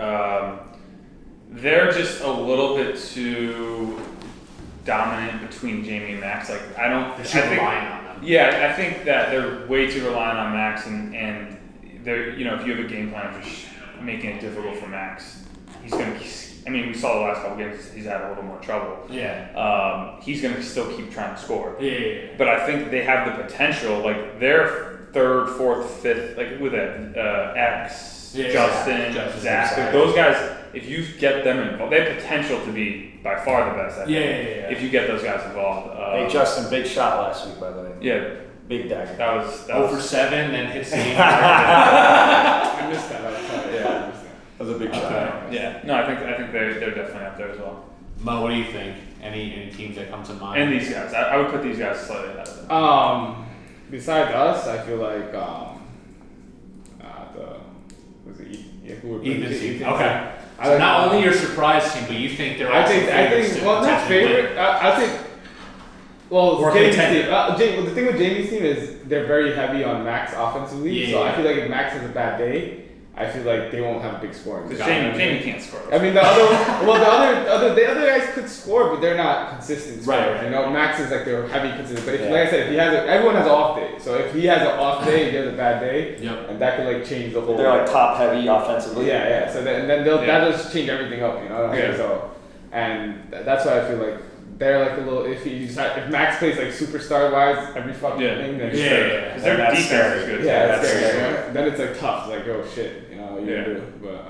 they're just a little bit too dominant between Jamie and Max. Like They're too reliant on them. Yeah, I think that they're way too reliant on Max, and they're if you have a game plan for making it difficult for Max, he's gonna. I mean, we saw the last couple games; he's had a little more trouble. Yeah. He's gonna still keep trying to score. Yeah. But I think they have the potential. Like their third, fourth, fifth, like with X, Justin, Zach, those guys. If you get them involved, they have potential to be by far the best. I think, if you get those guys involved. Hey Justin, big shot last week by the way. Yeah, big dagger. that was 0 for 7, then hits the game. I missed that. That was a big shot. Yeah, no, I think they're definitely up there as well. Mo, what do you think? Any teams that come to mind? And these guys, I would put these guys slightly ahead of them. Besides us, I feel like who were Ethan's team. Ethan's Okay. I So like not only your surprise team, but you think they're also favorites to not potentially win. favorite. I think. Well, Or Jamie's contender. team. The thing with Jamie's team is they're very heavy on Max offensively. So I feel like if Max has a bad day, I feel like they won't have big scoring. Because Jamie can't score. I mean, the other guys could score, but they're not consistent scorers. Right. You know, Max is like they're heavy consistent. But like I said, if everyone has an off day. So if he has an off day, he has a bad day, and that could like change the whole. They're like top heavy offensively. Yeah. So then that'll just change everything up. You know. Yeah. So, and that's why I feel like they're like a little iffy. If Max plays like superstar wise every fucking thing, then Because their defense is good. Yeah, that's scary. scary. Yeah. Then it's like tough. It's like oh shit, you know, you do. But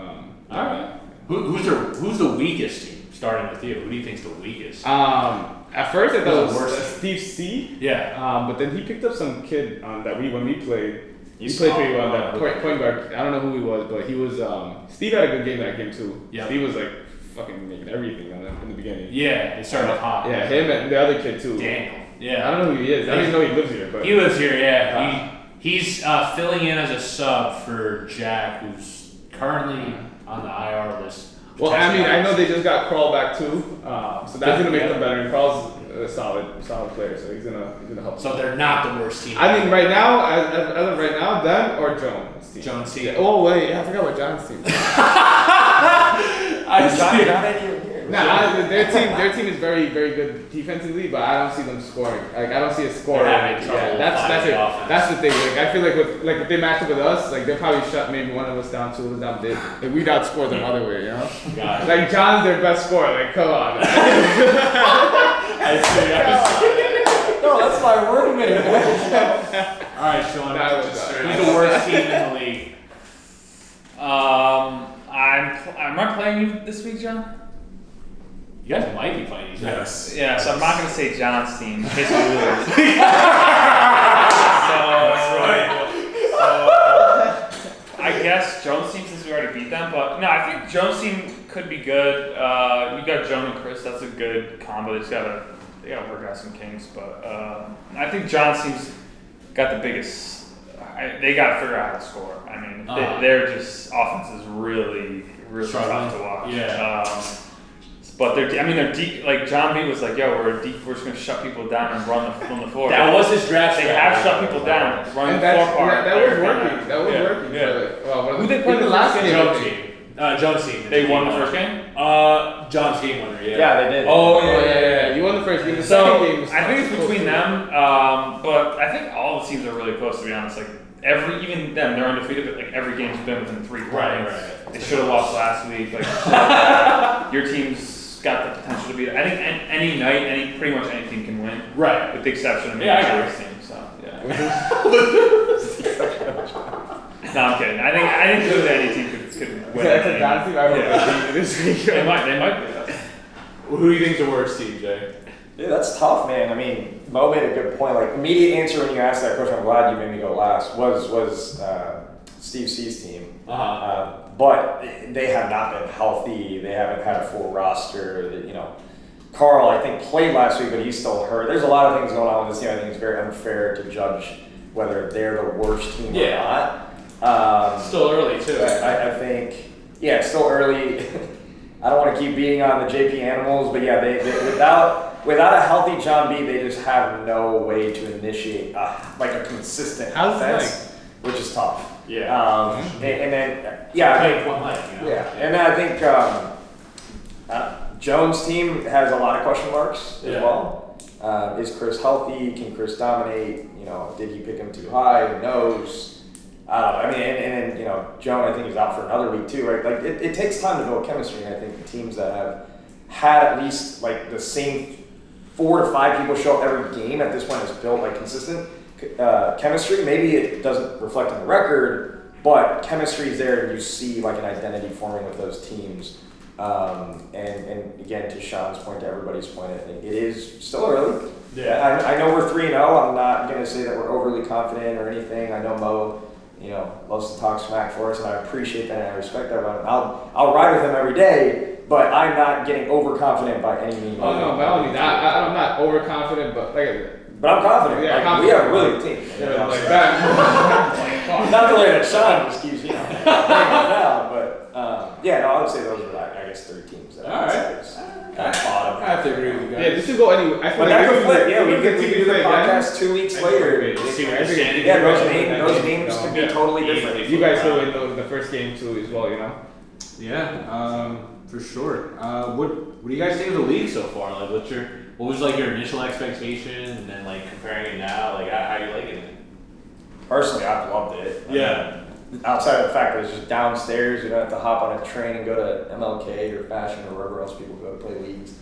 All right. Who's the weakest team? Starting with you, who do you think's the weakest? At first I thought it Who's the was worst? Steve C. Yeah. But then he picked up some kid that when we played. He played pretty well. That point guard. I don't know who he was, but he was. Steve had a good game that game too. Yeah. Steve was like fucking making everything in the beginning. Yeah, they started off hot. Yeah, him and the other kid too. Daniel. I Yeah. don't know who he is. I don't even know he lives here, but He lives here, yeah. He's filling in as a sub for Jack, who's currently on the IR list. well, I mean, I know they just got Crawl back too, so that's gonna make them better. And Crawl's a solid player, so he's gonna help. So they're not the worst team. I mean, right now, as of right now, them or Jones' team. Jones' team. Yeah. Oh wait, I forgot what John's team. I see. Their team is very good defensively, but I don't see them scoring. Like I don't see a scorer. They're having trouble that's finding it. offense. That's the thing. Like I feel like if they match up with us, like they'll probably shut maybe one of us down, two of us down. Like we'd outscore them other way, you know. Got it. Like John's their best scorer. Like come on. I see. No, that's my roommate, man. All right, Sean. That was Who's the worst team in the league? Am I playing you this week, John? You guys might be fighting each other. Yes. Yeah, so I'm not going to say John's team in case we lose. I guess Jones' team, since we already beat them, but no, I think Jones' team could be good. You got Joan and Chris, that's a good combo. They gotta work out some kinks, but I think John's team's got the biggest. They got to figure out how to score. I mean, their just offense is really, really Struggling. tough to watch. Yeah. But they're deep. Like John B was like, "Yo, we're just gonna shut people down and run the floor." That was his draft. They have shut people down, running And the floor apart. that was working. That was Yeah. working. Yeah. Who they played the the last first game? Jones team. Jones team. They won the first game. John's game winner. Yeah. Yeah, they did. Oh Oh yeah. You won the first game. The So second game was I think it's close. between them, but I think all the teams are really close, to be honest. Like even them, they're undefeated, but like every game's been within 3 points. Right. They should have lost last week. Like your team's got the potential to beat. I think any night, pretty much any team can win, Right. with the exception of maybe Yeah, I the agree. Jones team. So yeah. No, I'm kidding. I think literally any team could win. That's a John's team. I hope Yeah. they beat this week. They might be. Who do you think's the worst team, Jay? Yeah, that's tough, man. I mean, Mo made a good point. Like, immediate answer when you asked that question, I'm glad you made me go last, was Steve C's team. But they have not been healthy. They haven't had a full roster. Carl, I think, played last week, but he's still hurt. There's a lot of things going on with this team. I think it's very unfair to judge whether they're the worst team or not. Still early too. I think, yeah, it's still early. I don't want to keep beating on the JP Animals, but yeah, they without a healthy John B, they just have no way to initiate like a consistent offense, which is tough. Yeah. And then I think one leg. and then I think Jones' team has a lot of question marks as well. Is Chris healthy? Can Chris dominate? Did he pick him too high? Who knows? I don't know. I mean, and then Joan, I think, is out for another week too, right? Like it takes time to build chemistry, and I think the teams that have had at least like the same 4 to 5 people show up every game at this point has built like consistent chemistry. Maybe it doesn't reflect on the record, but chemistry is there, and you see like an identity forming with those teams. And again, to Sean's point, to everybody's point, I think it is still early. Yeah. I know we're 3-0. I'm not going to say that we're overly confident or anything. I know Mo, loves to talk smack for us, and I appreciate that and I respect that about him. I'll ride with him every day, but I'm not getting overconfident by any means. Oh no, by all means, I'm not overconfident, but But I'm confident. Yeah, Like, we have a really good team. yeah, like that. Not the way that Sean just keeps, bringing it down, but I would say those are, I guess, 3 teams. That All right. Bottom. I have to agree with you guys. Yeah, this should go anyway. I feel But like that this could flip. is- Yeah, we this could is do the again. podcast 2 weeks later. See what you're standing. Yeah, those names could be totally different. You guys will win the first game too, as well. Yeah, for sure. What do you guys think of the league so far? Like, what was like your initial expectation, and then like comparing it now? Like, how are you liking it? Personally, I've loved it. Yeah. Outside of the fact that it's just downstairs, you don't have to hop on a train and go to MLK or Fashion or wherever else people go to play leagues.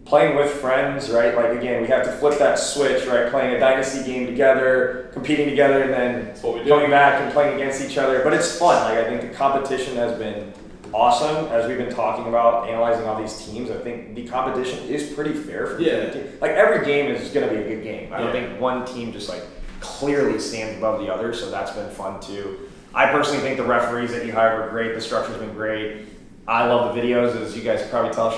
Playing with friends, right? Like, again, we have to flip that switch, right? Playing a dynasty game together, competing together, and then That's what we do. coming back and playing against each other. But it's fun. Like, I think the competition has been awesome. As we've been talking about, analyzing all these teams, I think the competition is pretty fair for the team. Like, every game is going to be a good game. I don't think one team just like clearly stands above the other, so that's been fun too. I personally think the referees that you hired were great. The structure's been great. I love the videos, as you guys can probably tell.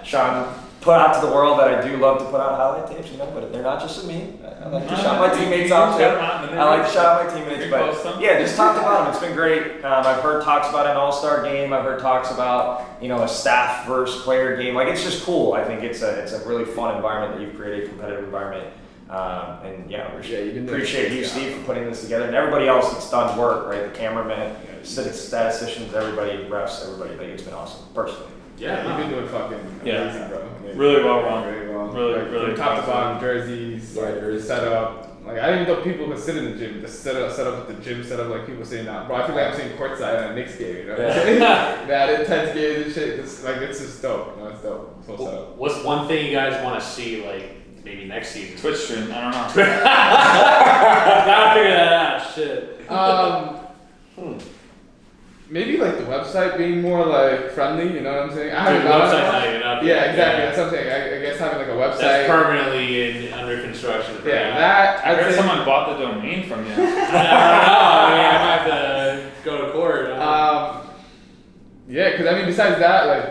Sean put out to the world that I do love to put out highlight tapes, but they're not just of me. I like to shout my teammates out too. I like to shout out my teammates, but yeah, just talked about them. It's been great. I've heard talks about an all-star game. I've heard talks about a staff versus player game. Like, it's just cool. I think it's a really fun environment that you've created, a competitive environment. We appreciate you, Steve, for putting this together, and everybody else that's done work, right? The cameramen, statisticians, everybody, refs, everybody. Like, it's been awesome, personally. Yeah, you've been doing fucking amazing, bro. Really well run. Very well. Really, like, really from top to impressive. bottom, jerseys, set up. Like, I didn't even know people could sit in the gym. The set up at the gym, set up like people saying that. Bro, I feel like I'm saying courtside at a Knicks game, that intense games and shit. It's just dope. It's dope. So set up. What's one thing you guys want to see, like maybe next season? Twitch stream. I don't know. Gotta figure that out. Shit. Maybe like the website being more like friendly, you know what I'm saying? I Dude, haven't done website's it. not even up Yeah, yet. exactly. That's something. I guess having like a website. That's permanently under construction. Yeah, that. I I'd heard say- someone bought the domain from you. I don't know. I might have to go to court. Yeah, because besides that, like,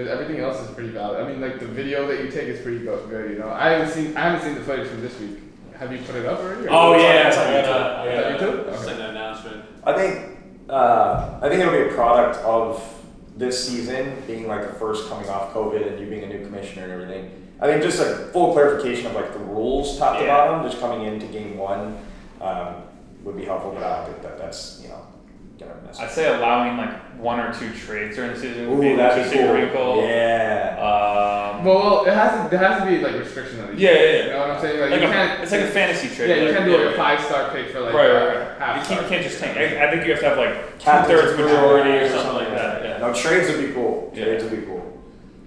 everything else is pretty valid. Like the video that you take is pretty good. I haven't seen the footage from this week. Have you put it up already? Oh yeah, It's on I got YouTube? a Okay. send an announcement. I think I think it'll be a product of this season being like the first coming off COVID and you being a new commissioner and everything. I think just a full clarification of like the rules top to bottom, just coming into game one would be helpful, but I don't think that's gonna mess. I'd say allowing like 1 or 2 trades during the season would Ooh, be that'd be interesting cool. wrinkle. Yeah. Well, there has to be like restriction on these. Yeah. You know what I'm saying? Like, Like you can't. it's like a fantasy trade. Yeah, you like, can't do like a 5-star pick for like Right. half. You can't just tank. I think you have to have like Captain's 2/3 majority or something like that. Yeah. No, trades would be cool. Yeah. Trades would be cool.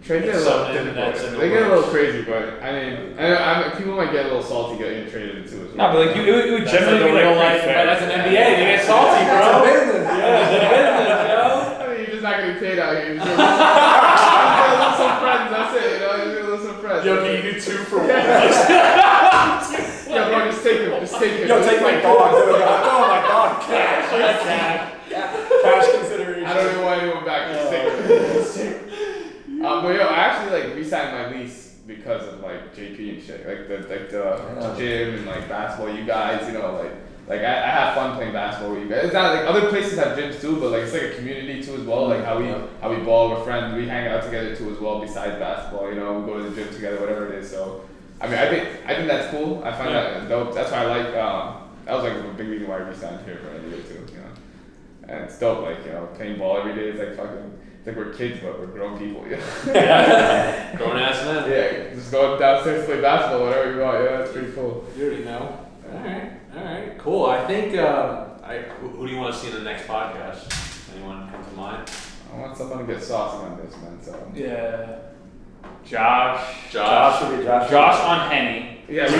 Trades get a It's little something that's in difficult. the They get a works. little crazy, but I mean, people might get a little salty getting traded too as well. No, but like it would That's generally like a be real like life, pretty fair. that's an NBA. They get salty, bro. That's a business. Yeah, it's a business, you know. I mean, you're just not getting paid out here. You're just gonna lose some friends. That's it. You know, you're gonna lose some friends. Yo, can you do 2 for 1? Yeah, bro, just take him. Just take him. Yo, take my dog. Oh my dog. Cash. Cash consideration. I don't even want anyone back. Just take him. Just take him. But yo, I actually like re-signed my lease because of like JP and shit, like the gym and like basketball. You guys, you know, like I have fun playing basketball with you guys. It's not like other places have gyms too, but like it's like a community too as well. Like how we ball, we're friends, we hang out together too as well. Besides basketball, you know, we go to the gym together, whatever it is. So I mean, I think that's cool. I find that dope. That's why I like. That was like a big reason why I re-signed here for NBA too. You know, and it's dope. Like playing ball every day is like fucking. It's like we're kids, but we're grown people. Yeah. Grown ass men. Yeah, just go downstairs to play basketball, whatever you want. Yeah, that's pretty cool. You already know. Alright, cool. I think, who do you want to see in the next podcast? Anyone come to mind? I want someone to get saucy on this, man. So. Yeah. Josh would be Josh. on Henny. Yeah, we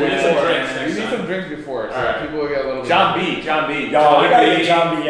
need some drinks next We need time. some drinks before, so Alright. people will get a little. John B. Yo, we gotta get John B.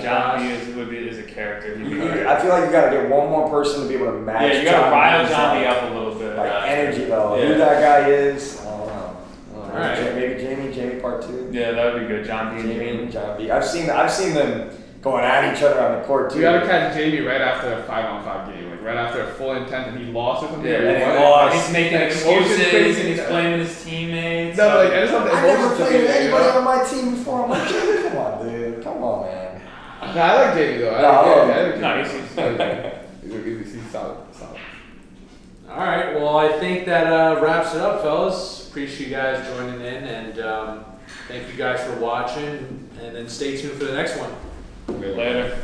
John B. is a character. He'd be great. I feel like you gotta get one more person to be able to match. Yeah, you gotta rile B's, John B like, up a little bit. Like energy though. Yeah. Who that guy is, I don't know. Alright. Maybe Jamie part 2. Yeah, that would be good. John B. and Jamie Jamie. and John B. I've seen them going at each other on the court too. We gotta catch Jamie right after a 5-on-5 game, like right after a full intent and he lost or something. Yeah, or and won. he lost. He's making And excuses emotions crazy. and he's blaming his teammates. No, like I just want the I never emotions to played be with there, you anybody know? on my team before. I'm like, Jamie, come on, dude. Come on, man. Nah, I like Jamie though. I No, like no, Jamie. He's solid. Alright, well, I think that wraps it up, fellas. Appreciate you guys joining in, and thank you guys for watching, and then stay tuned for the next one. Later.